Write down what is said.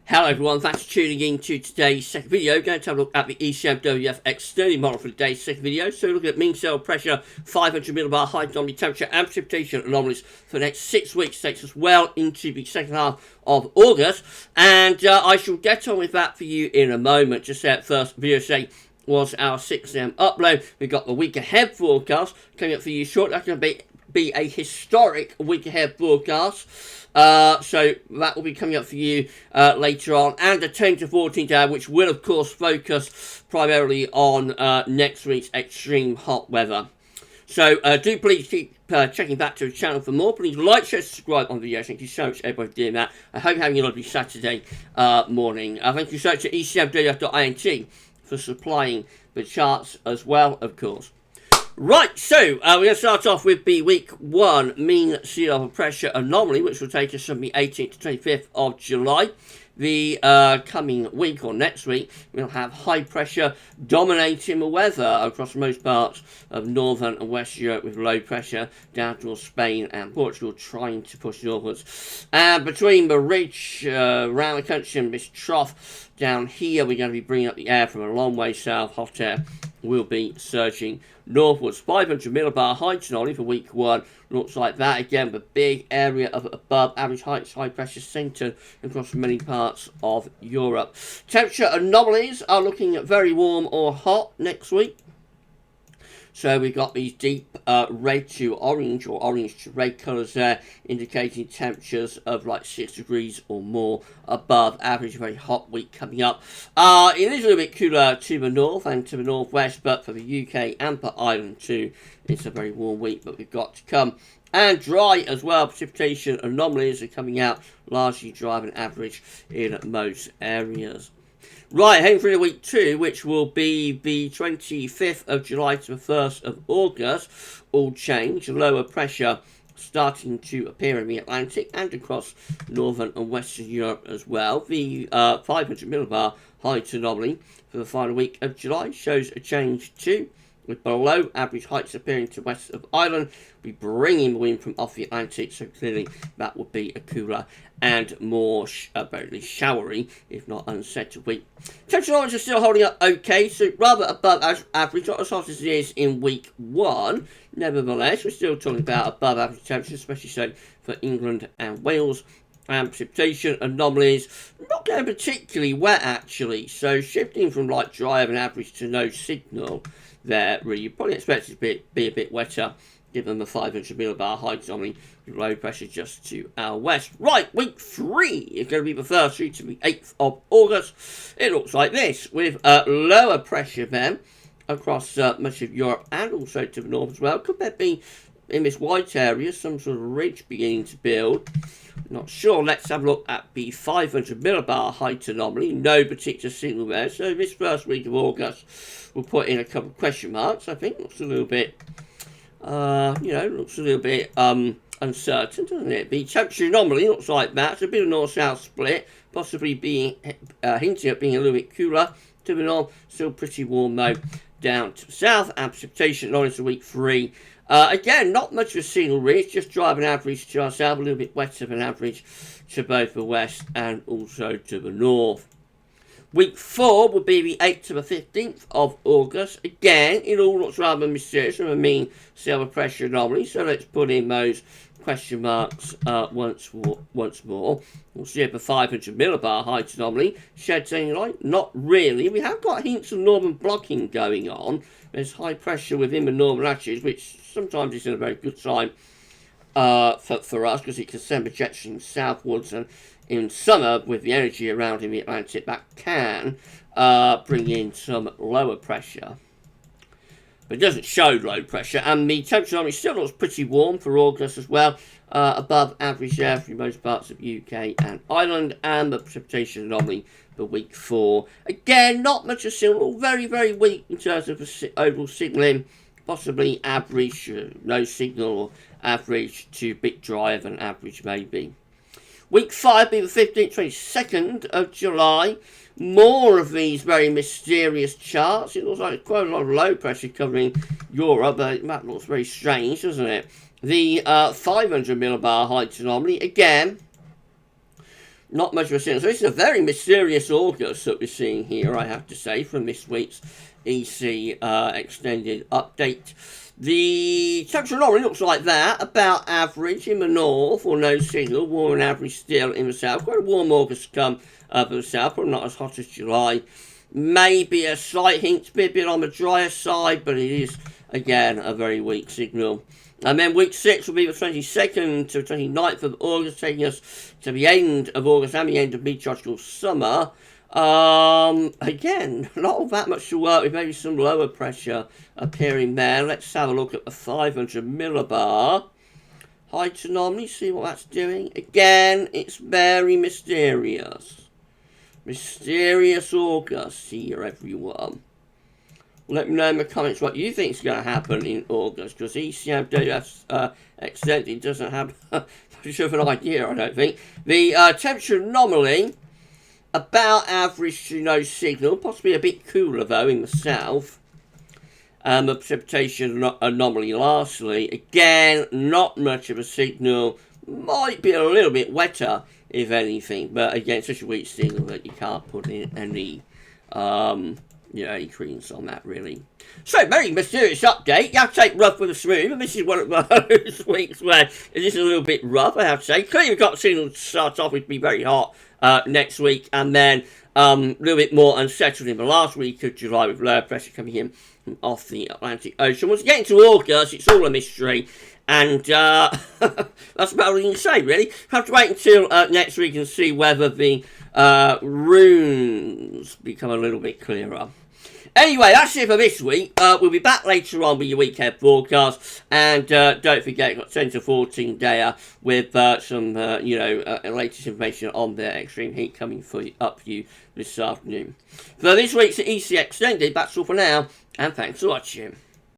Hello everyone, thanks for tuning in to today's second video. We're going to have a look at the ECMWF external model for today's second video. So we're looking at mean cell pressure, 500 millibar height anomaly, temperature and precipitation anomalies for the next 6 weeks. Takes us well into the second half of August. And I shall get on with that for you in a moment. Just say at first, video say was our 6 AM upload. We've got the week ahead forecast coming up for you shortly. That's going to be a historic week ahead broadcast. So that will be coming up for you later on, and a 10 to 14 hour, which will of course focus primarily on next week's extreme hot weather. So do please keep checking back to the channel for more. Please like, share, subscribe on videos. Thank you so much everybody for doing that. I hope you're having a lovely Saturday morning. Thank you so much to ECMWF.int for supplying the charts as well, of course. Right, so we're going to start off with the week 1 mean sea level pressure anomaly, which will take us from the 18th to 25th of July. The coming week, or next week, we'll have high pressure dominating the weather across most parts of northern and west Europe, with low pressure down towards Spain and Portugal trying to push northwards. And between the ridge around the country and this trough down here, we're going to be bringing up the air from a long way south. Hot air will be surging northwards. 500 millibar height anomaly for week 1 looks like that. Again, the big area of above average heights, high pressure centred across many parts of Europe. Temperature anomalies are looking at very warm or hot next week. So we've got these deep red to orange, or orange to red colours there, indicating temperatures of like 6 degrees or more above average. Very hot week coming up. It is a little bit cooler to the north and to the northwest, but for the UK and for Ireland too, it's a very warm week, but we've got to come. And dry as well. Precipitation anomalies are coming out, largely dry and average in most areas. Right, heading through to week 2, which will be the 25th of July to the 1st of August. All change, lower pressure starting to appear in the Atlantic and across northern and western Europe as well. The 500 millibar height anomaly for the final week of July shows a change too, with below average heights appearing to west of Ireland. We bring in the wind from off the Atlantic, so clearly that would be a cooler and more very showery, if not unsettled week. Temperature lines are still holding up okay, so rather above average, not as hot as it is in week 1. Nevertheless, we're still talking about above average temperatures, especially so for England and Wales. And precipitation anomalies, not getting particularly wet actually, so shifting from like drier than average to no signal there. Really, you probably expect it to be a bit wetter, given the 500 millibar height anomaly with low pressure just to our west. Right, week 3 is going to be the first through to the 8th of August. It looks like this, with lower pressure then across much of Europe and also to the north as well. Could there be in this white area some sort of ridge beginning to build? Not sure. Let's have a look at the 500 millibar height anomaly. No particular signal there. So this first week of August, we'll put in a couple of question marks. I think looks a little bit, looks a little bit uncertain, doesn't it? The temperature anomaly looks like that. It's a bit of north-south split, possibly being hinting at being a little bit cooler to the north. Still pretty warm though down to the south. And precipitation anomalies for week 3. Again, not much of a single ridge, just driving average to ourselves, a little bit wetter than average to both the west and also to the north. Week 4 will be the 8th to the 15th of August. Again, it all looks rather mysterious from a mean sea level pressure anomaly, so let's put in those question marks once more. We'll see if the 500 millibar height anomaly sheds any light. Not really. We have got hints of northern blocking going on. There's high pressure within the northern latitudes, which sometimes isn't a very good sign for us, because it can send projection southwards, and in summer with the energy around in the Atlantic, that can bring in some lower pressure. But it doesn't show low pressure, and the temperature anomaly still looks pretty warm for August as well, above average there for most parts of UK and Ireland. And the precipitation anomaly for week 4, again not much of a signal, very very weak in terms of the overall signalling, possibly average, no signal, or average to a bit drier than average maybe. Week 5 be the 15th, 22nd of July. More of these very mysterious charts. It looks like quite a lot of low pressure covering Europe, but that looks very strange, doesn't it? The 500 millibar height anomaly, again, Not much of a signal. So this is a very mysterious August that we're seeing here, I have to say, from this week's EC extended update. The temperature anomaly looks like that, about average in the north, or no signal, warm and average still in the south. Quite a warm August to come for the south, but not as hot as July. Maybe a slight hint to be a bit on the drier side, but it is, again, a very weak signal. And then week 6 will be the 22nd to 29th of August, taking us to the end of August and the end of meteorological summer. Again, not all that much to work with, maybe some lower pressure appearing there. Let's have a look at the 500 millibar. Height anomaly, see what that's doing. Again, it's very mysterious. Mysterious August here, everyone. Let me know in the comments what you think is going to happen in August, because ECMWF extended doesn't have much of an idea, I don't think. The temperature anomaly, about average to no signal, possibly a bit cooler though in the south. The precipitation anomaly lastly, again, not much of a signal, might be a little bit wetter if anything, but again, such a weak signal that you can't put in any any credence on that, really. So, very mysterious update. You have to take rough with a smooth, and this is one of those weeks where it is a little bit rough, I have to say. Clearly, we've got a signal to start off with to be very hot next week, and then a little bit more unsettled in the last week of July with lower pressure coming in off the Atlantic Ocean. Once we get into August, it's all a mystery. And that's about all you can say, really. Have to wait until next week and see whether the runes become a little bit clearer. Anyway, that's it for this week. We'll be back later on with your weekend forecast. And don't forget, you've got 10 to 14 day with some, latest information on the extreme heat coming up for you this afternoon. For this week's EC Extended, that's all for now. And thanks for watching.